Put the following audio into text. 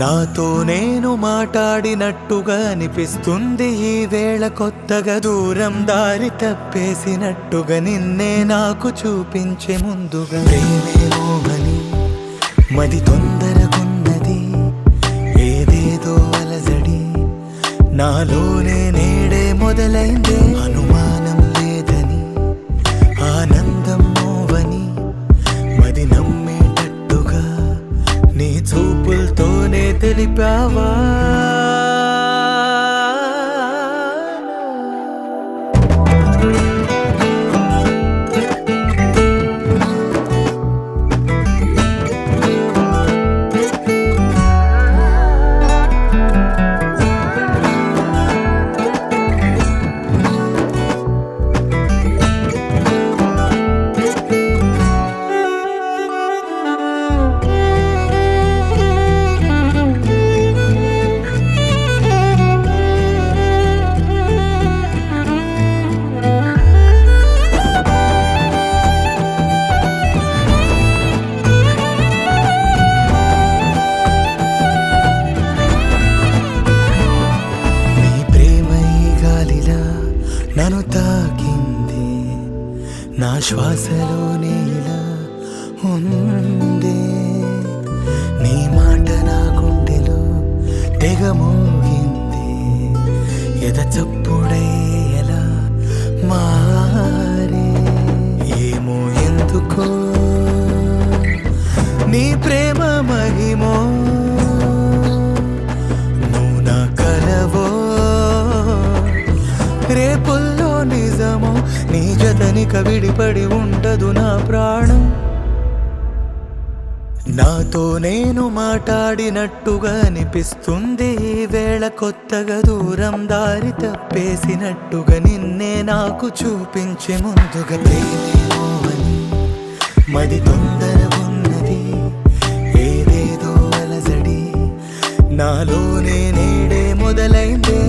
నాతో నేను మాట్లాడినట్టుగా అనిపిస్తుంది ఈ వేళ కొత్తగా దూరం దారి తప్పేసినట్టుగా నిన్నే నాకు చూపించే ముందుగా ప్రేమేమోమని మది తొందరగున్నది ఏదేదో అలజడి నాలోనే నేడే మొదలైందే అనుమానం లేదని ఆనందం నోవని మది నమ్మేటట్టుగా నీ చూపులతోనే తెలిపావా నన్ను తాకింది నా శ్వాసలోనే ఇలా ఉంది నీ మాట నా గుండెలో తెగ మోగింది ఎద చప్పుడై ఎలా మారే ఏమో ఎందుకో నీ ప్రేమ మహిమో నువ్వు నా కలవో రేపుల్లో నిజమో నీ జతనిక విడిపడి ఉండదు నా ప్రాణం నాతో నేను మాట్లాడినట్టుగా అనిపిస్తుంది ఈ వేళ కొత్తగా దూరం దారి తప్పేసినట్టుగా నిన్నే నాకు చూపించే ముందుగా ప్రేమేమోమని మది తొందరగున్నది ఏదేదో అలజడి నాలోనే నేడే మొదలైందే